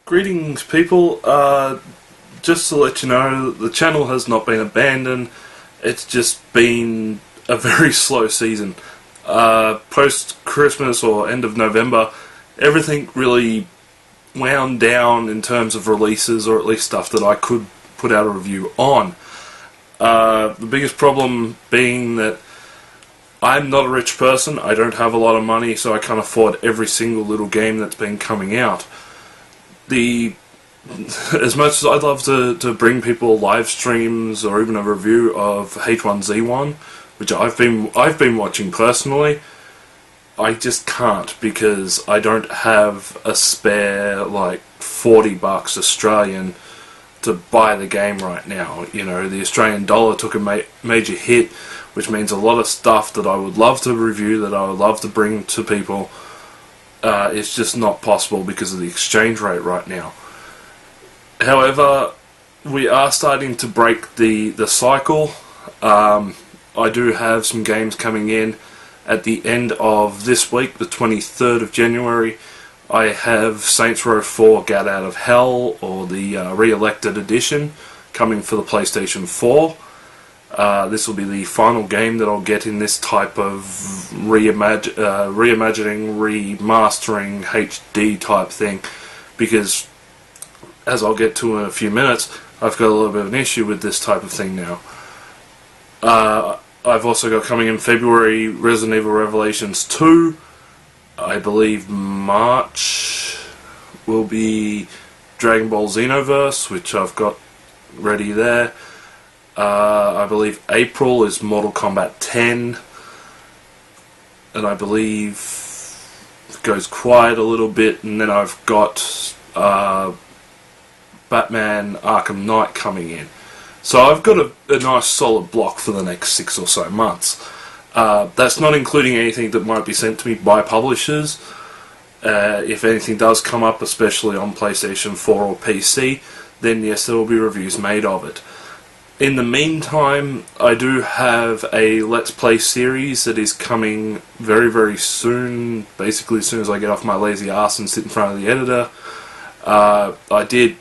Greetings, people. Just to let you know, the channel has not been abandoned. It's just been a very slow season. Post-Christmas or end of November, everything really wound down in terms of releases, or at least stuff that I could put out a review on. The biggest problem being that I'm not a rich person. I don't have a lot of money, so I can't afford every single little game that's been coming out. As much as I'd love to bring people live streams or even a review of H1Z1, which I've been watching personally, I just can't because I don't have a spare like $40 Australian to buy the game right now. You know, the Australian dollar took a major hit, which means a lot of stuff that I would love to review, that I would love to bring to people, it's just not possible because of the exchange rate right now. However, we are starting to break the cycle. I do have some games coming in at the end of this week, the 23rd of January. I have Saints Row 4 Get Out of Hell, or the re-elected edition, coming for the PlayStation 4. This will be the final game that I'll get in this type of reimagining, remastering, HD type thing, because, as I'll get to in a few minutes, I've got a little bit of an issue with this type of thing now. I've also got coming in February Resident Evil Revelations 2. I believe March will be Dragon Ball Xenoverse, which I've got ready there. I believe April is Mortal Kombat 10, and I believe it goes quiet a little bit, and then I've got Batman Arkham Knight coming in. So I've got a nice solid block for the next 6 or so months. That's not including anything that might be sent to me by publishers. If anything does come up, especially on PlayStation 4 or PC, then yes, there will be reviews made of it. In the meantime, I do have a Let's Play series that is coming very, very soon. Basically, as soon as I get off my lazy ass and sit in front of the editor. I did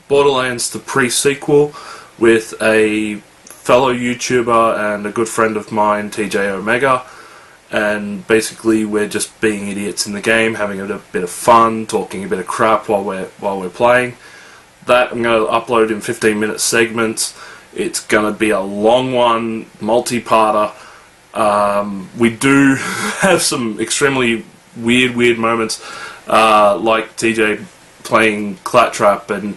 Borderlands the pre-sequel with a fellow YouTuber and a good friend of mine, TJ Omega, and basically we're just being idiots in the game, having a bit of fun, talking a bit of crap while we're playing. That I'm going to upload in 15-minute segments. It's going to be a long one, multi-parter. We do have some extremely weird moments, like TJ playing Claptrap, and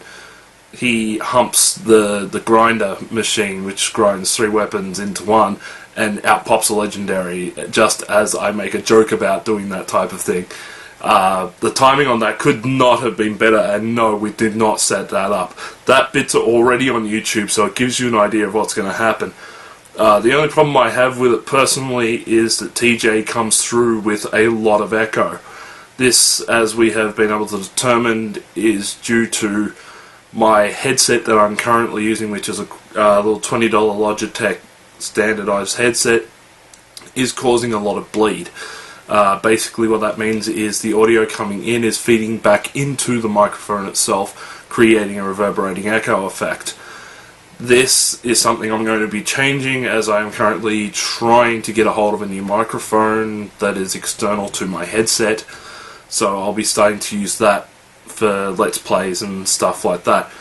he humps the grinder machine, which grinds 3 weapons into one, and out pops a legendary, just as I make a joke about doing that type of thing. The timing on that could not have been better, and no, we did not set that up. That bits are already on YouTube, so it gives you an idea of what's going to happen. The only problem I have with it personally is that TJ comes through with a lot of echo. This, as we have been able to determine, is due to my headset that I'm currently using, which is a little $20 Logitech standardized headset, is causing a lot of bleed. Basically what that means is the audio coming in is feeding back into the microphone itself, creating a reverberating echo effect. This is something I'm going to be changing, as I am currently trying to get a hold of a new microphone that is external to my headset, so I'll be starting to use that for Let's Plays and stuff like that.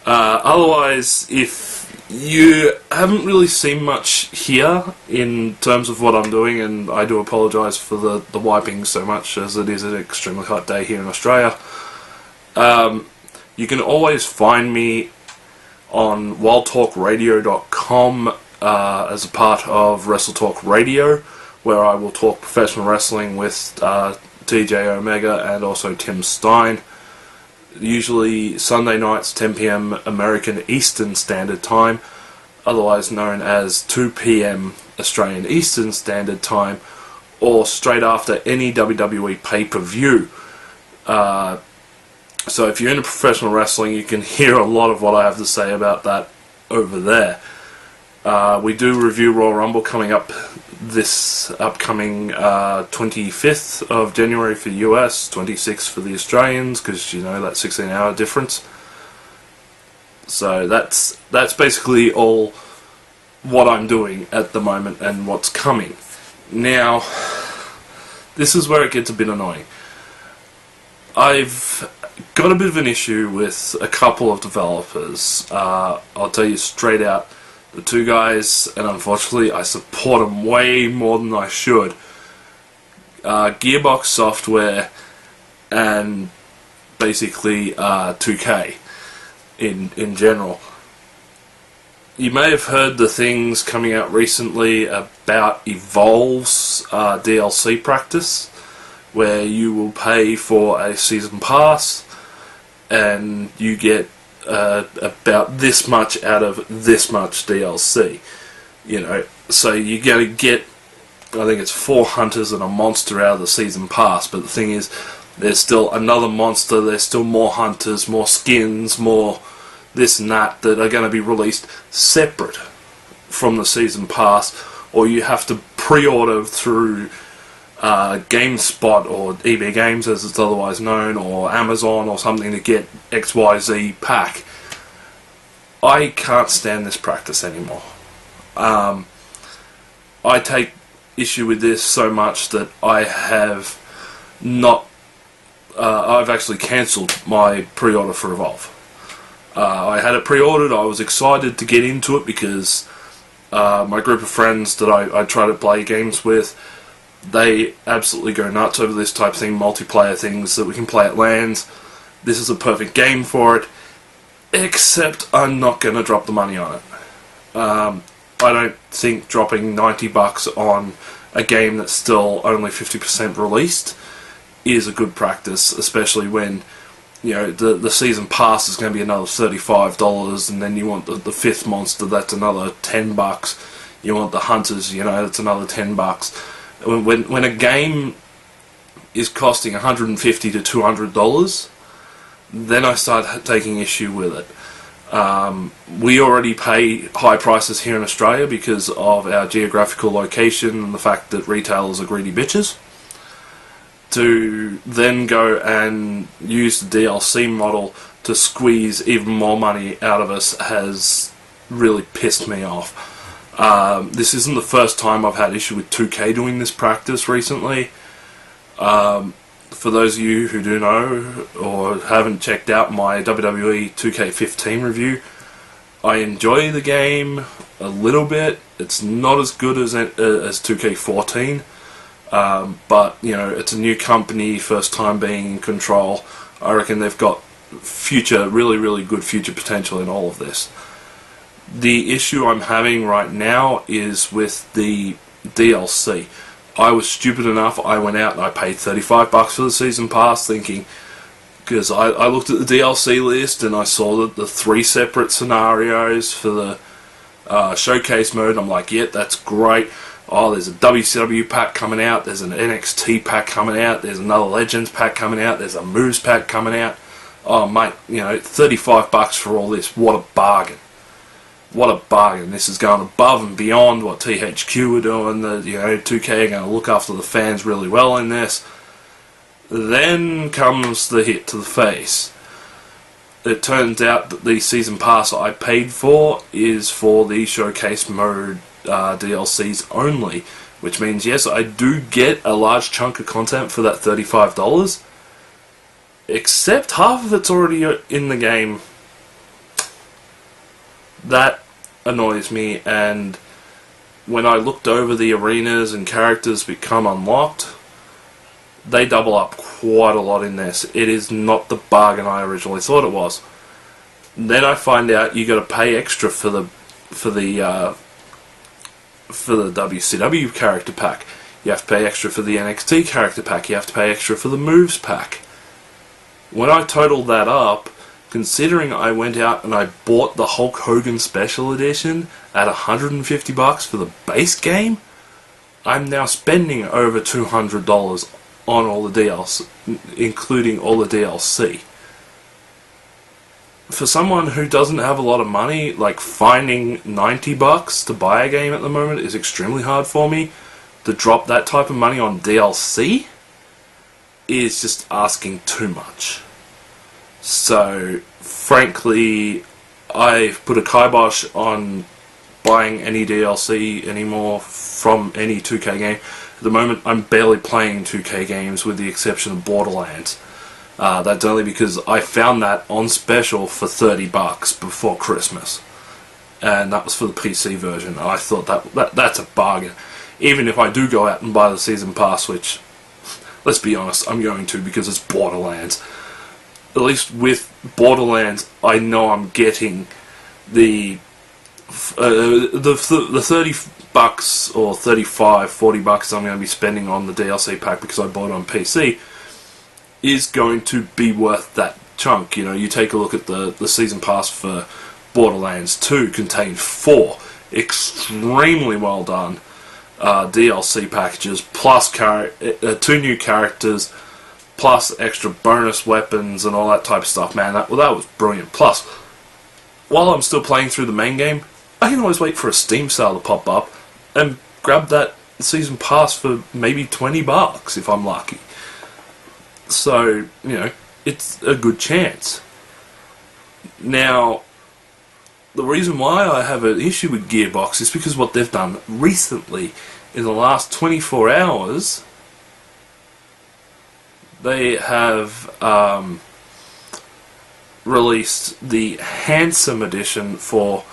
Otherwise, if you haven't really seen much here in terms of what I'm doing, and I do apologise for the wiping so much, as it is an extremely hot day here in Australia, you can always find me on wildtalkradio.com as a part of Wrestle Talk Radio, where I will talk professional wrestling with TJ Omega and also Tim Stein. Usually Sunday nights, 10 PM American Eastern Standard Time, otherwise known as 2 PM Australian Eastern Standard Time, or straight after any WWE pay-per-view. So if you're into professional wrestling, you can hear a lot of what I have to say about that over there. We do review Royal Rumble coming up this upcoming 25th of January for the US, 26th for the Australians, because you know that 16-hour difference. So that's basically all what I'm doing at the moment and what's coming. Now, this is where it gets a bit annoying. I've got a bit of an issue with a couple of developers. I'll tell you straight out, the two guys, and unfortunately I support them way more than I should. Gearbox Software and basically 2K in general. You may have heard the things coming out recently about Evolve's DLC practice, where you will pay for a season pass and you get about this much out of this much DLC. You know, so you're going to get, I think it's 4 hunters and a monster out of the season pass, but the thing is, there's still another monster, there's still more hunters, more skins, more this and that are going to be released separate from the season pass, or you have to pre-order through GameSpot or EB Games as it's otherwise known, or Amazon or something to get XYZ pack. I can't stand this practice anymore. I take issue with this so much that I have not I've actually cancelled my pre-order for Evolve. I had it pre-ordered, I was excited to get into it because my group of friends that I try to play games with, they absolutely go nuts over this type of thing, multiplayer things that we can play at LANs. This is a perfect game for it, except I'm not going to drop the money on it. I don't think dropping $90 on a game that's still only 50% released is a good practice, especially when, you know, the season pass is going to be another $35, and then you want the fifth monster, that's another $10. You want the hunters, you know, that's another $10. When a game is costing $150 to $200, then I start taking issue with it. We already pay high prices here in Australia because of our geographical location and the fact that retailers are greedy bitches. To then go and use the DLC model to squeeze even more money out of us has really pissed me off. This isn't the first time I've had issue with 2K doing this practice recently. For those of you who do know or haven't checked out my WWE 2K15 review, I enjoy the game a little bit. It's not as good as 2K14, but you know, it's a new company, first time being in control. I reckon they've got really good future potential in all of this. The issue I'm having right now is with the DLC. I was stupid enough, I went out and I paid $35 for the season pass, thinking, because I looked at the DLC list and I saw that the 3 separate scenarios for the showcase mode. I'm like, yeah, that's great. Oh, there's a WCW pack coming out, there's an NXT pack coming out, there's another Legends pack coming out, there's a Moves pack coming out. Oh mate, you know, $35 for all this, what a bargain. What a bargain. This is going above and beyond what THQ are doing. You know, 2K are going to look after the fans really well in this. Then comes the hit to the face. It turns out that the season pass I paid for is for the showcase mode DLCs only, which means yes, I do get a large chunk of content for that $35, except half of it's already in the game. That annoys me, and when I looked over the arenas and characters become unlocked, they double up quite a lot in this. It is not the bargain I originally thought it was. Then I find out you got to pay extra for the WCW character pack. You have to pay extra for the NXT character pack. You have to pay extra for the Moves pack. When I totaled that up, considering I went out and I bought the Hulk Hogan Special Edition at $150 for the base game, I'm now spending over $200 on all the DLC, including all the DLC. For someone who doesn't have a lot of money, like, finding $90 to buy a game at the moment is extremely hard for me. to drop that type of money on DLC is just asking too much. So, frankly, I've put a kibosh on buying any DLC anymore from any 2K game. At the moment, I'm barely playing 2K games with the exception of Borderlands. That's only because I found that on special for $30 before Christmas. And that was for the PC version. I thought that's a bargain. Even if I do go out and buy the Season Pass, which, let's be honest, I'm going to because it's Borderlands. At least with Borderlands, I know I'm getting the $30 or $35-$40 I'm going to be spending on the DLC pack because I bought it on PC is going to be worth that chunk. You know, you take a look at the Season Pass for Borderlands 2 contained 4 extremely well done DLC packages, plus 2 new characters, plus extra bonus weapons and all that type of stuff. Man, that was brilliant. Plus, while I'm still playing through the main game, I can always wait for a Steam sale to pop up and grab that Season Pass for maybe $20 if I'm lucky. So, you know, it's a good chance. Now, the reason why I have an issue with Gearbox is because what they've done recently, in the last 24 hours, they have released the Handsome Edition for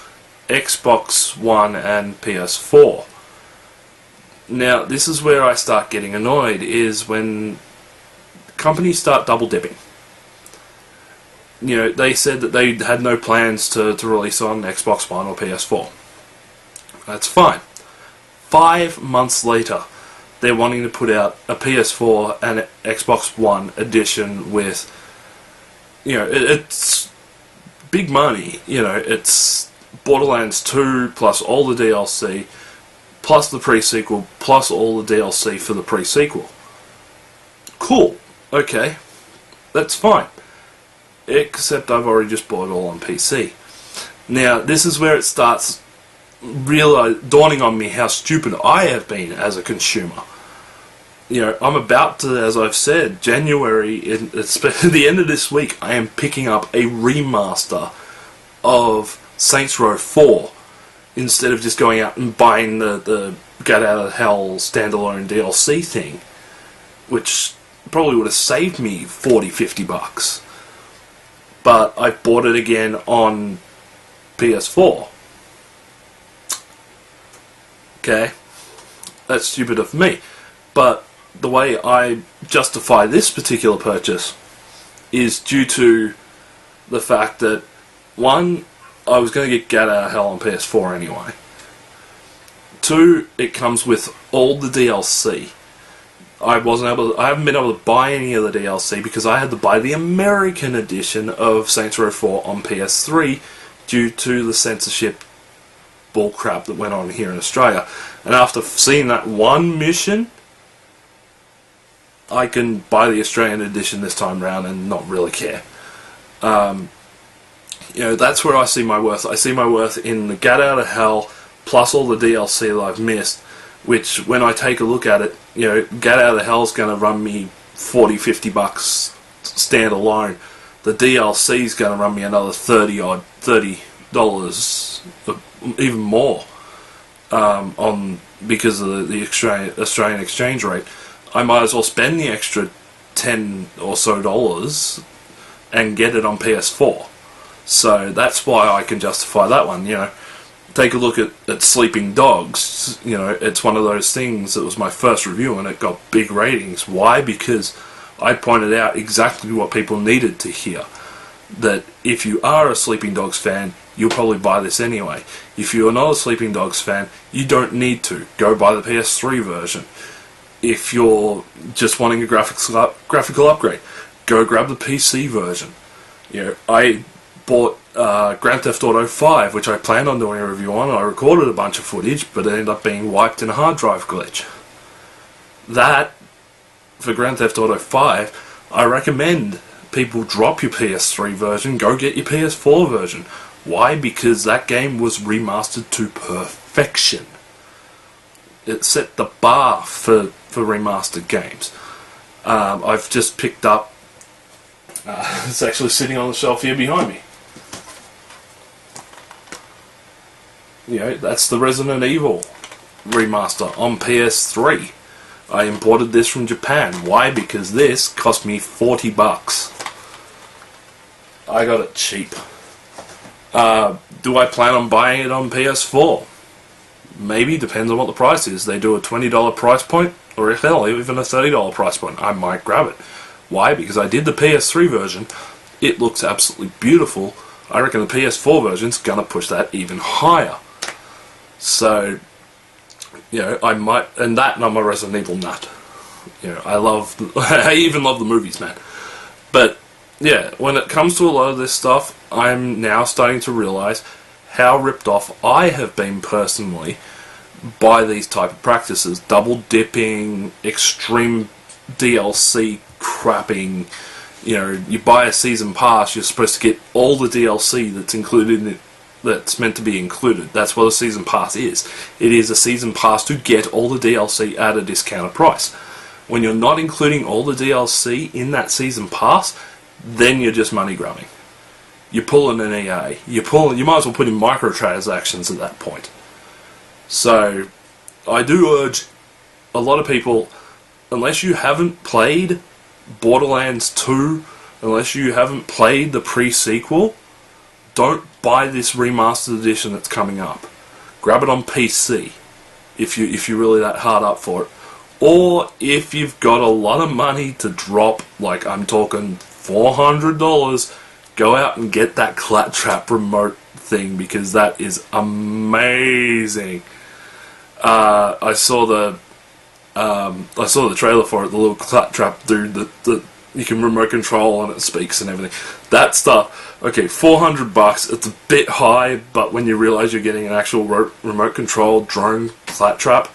Xbox One and PS4. Now, this is where I start getting annoyed, is when companies start double dipping. You know, they said that they had no plans to release on Xbox One or PS4. That's fine. 5 months later, they're wanting to put out a PS4 and Xbox One edition with, you know, it's big money. You know, it's Borderlands 2 plus all the DLC, plus the pre-sequel, plus all the DLC for the pre-sequel. Cool. Okay. That's fine. Except I've already just bought it all on PC. Now, this is where it starts dawning on me how stupid I have been as a consumer. You know, I'm about to, as I've said, January, at the end of this week, I am picking up a remaster of Saints Row 4 instead of just going out and buying the Get Out of Hell standalone DLC thing, which probably would have saved me $40-$50. But I bought it again on PS4. Okay, that's stupid of me. But the way I justify this particular purchase is due to the fact that, one, I was going to get Out of Hell on PS4 anyway. 2, it comes with all the DLC. I haven't been able to buy any of the DLC because I had to buy the American edition of Saints Row 4 on PS3 due to the censorship bullcrap that went on here in Australia. And after seeing that one mission, I can buy the Australian edition this time round and not really care. You know, that's where I see my worth. I see my worth in the Get Out of Hell plus all the DLC that I've missed, which, when I take a look at it, you know, Get Out of Hell is going to run me $40-$50 standalone. The DLC is going to run me another $30, even more, because of the Australian exchange rate. I might as well spend the extra $10 or so and get it on PS4. So that's why I can justify that one. You know, take a look at Sleeping Dogs. You know, it's one of those things that was my first review and it got big ratings. Why? Because I pointed out exactly what people needed to hear. That if you are a Sleeping Dogs fan, you'll probably buy this anyway. If you're not a Sleeping Dogs fan, you don't need to. Go buy the PS3 version. If you're just wanting a graphical upgrade, go grab the PC version. You know, I bought Grand Theft Auto 5, which I planned on doing a review on. I recorded a bunch of footage, but it ended up being wiped in a hard drive glitch. That, for Grand Theft Auto 5, I recommend people drop your PS3 version, go get your PS4 version. Why? Because that game was remastered to perfection. it set the bar for remastered games. I've just picked up, it's actually sitting on the shelf here behind me. You know, that's the Resident Evil remaster on PS3. I imported this from Japan. Why? Because this cost me $40. I got it cheap. Do I plan on buying it on PS4? Maybe, depends on what the price is. They do a $20 price point, or hell, even a $30 price point. I might grab it. Why? Because I did the PS3 version. It looks absolutely beautiful. I reckon the PS4 version's gonna push that even higher. So, you know, I might, and I'm a Resident Evil nut. You know, I even love the movies, man. But yeah, when it comes to a lot of this stuff, I'm now starting to realise how ripped off I have been personally by these type of practices. Double dipping, extreme DLC crapping. You know, you buy a season pass, you're supposed to get all the DLC that's included in it, that's meant to be included. That's what a season pass is. It is a season pass to get all the DLC at a discounted price. When you're not including all the DLC in that season pass, then you're just money grubbing. You're pulling an EA. You might as well put in microtransactions at that point. So, I do urge a lot of people, unless you haven't played Borderlands 2, unless you haven't played the pre-sequel, don't buy this remastered edition that's coming up. Grab it on PC if you're really that hard up for it. Or if you've got a lot of money to drop, like I'm talking $400, go out and get that Claptrap remote thing, because that is amazing. I saw the trailer for it. The little Claptrap dude that you can remote control and it speaks and everything. That stuff. Okay, $400. It's a bit high, but when you realise you're getting an actual remote control drone Claptrap,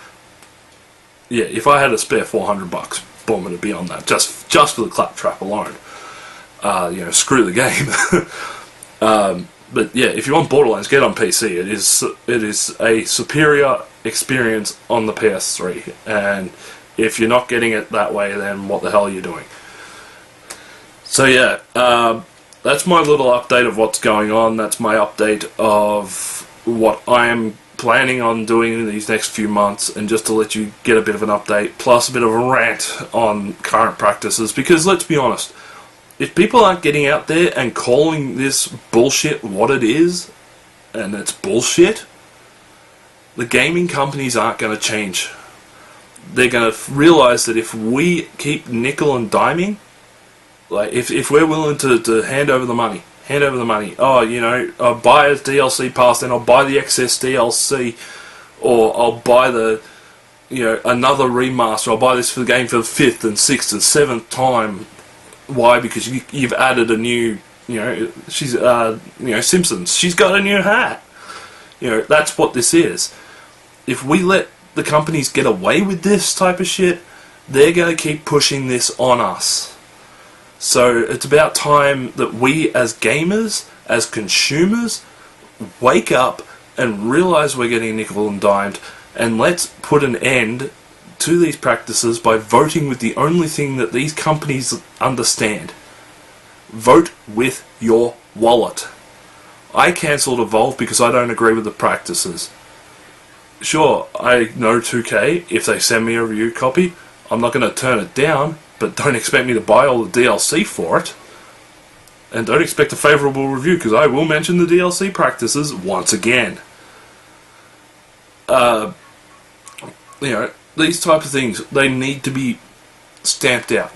yeah, if I had a spare $400, boom, it'd be on that. Just for the Claptrap alone. You know, screw the game. But yeah, if you want Borderlands, get on PC. It is a superior experience on the PS3, and if you're not getting it that way, then what the hell are you doing? So yeah, that's my little update of what's going on. That's my update of what I am planning on doing in these next few months, and just to let you get a bit of an update, plus a bit of a rant on current practices, because let's be honest, if people aren't getting out there and calling this bullshit what it is, and it's bullshit, the gaming companies aren't going to change. They're going to realise that if we keep nickel and diming, like if we're willing to hand over the money, oh, you know, I'll buy a DLC pass, then I'll buy the excess DLC, or I'll buy the, you know, another remaster, I'll buy this for the game for the 5th and 6th and 7th time. Why? Because you've added a new, you know, she's, you know, Simpsons, she's got a new hat. You know, that's what this is. If we let the companies get away with this type of shit, they're going to keep pushing this on us. So it's about time that we as gamers, as consumers, wake up and realise we're getting nickel and dimed, and let's put an end to these practices by voting with the only thing that these companies understand. Vote with your wallet. I cancelled Evolve because I don't agree with the practices. Sure, I know 2K, if they send me a review copy, I'm not going to turn it down, but don't expect me to buy all the DLC for it. And don't expect a favourable review, because I will mention the DLC practices once again. You know, these type of things, they need to be stamped out.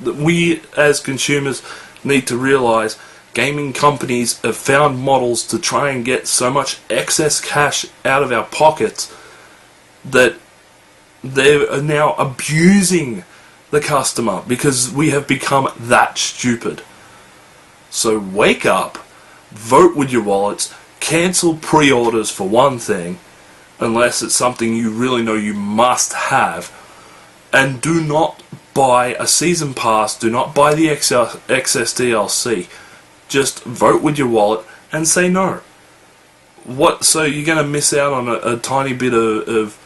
We, as consumers, need to realise gaming companies have found models to try and get so much excess cash out of our pockets that they are now abusing the customer because we have become that stupid. So wake up, vote with your wallets, cancel pre-orders for one thing, unless it's something you really know you must have, and do not buy a season pass, do not buy the excess DLC. Just vote with your wallet and say no. What? So you're going to miss out on a tiny bit of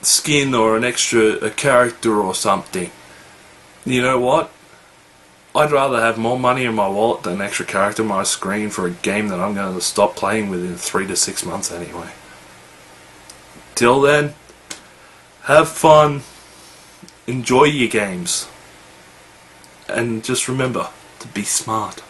skin or an extra character or something. You know what? I'd rather have more money in my wallet than an extra character on my screen for a game that I'm going to stop playing within 3 to 6 months anyway. Till then, have fun, enjoy your games, and just remember to be smart.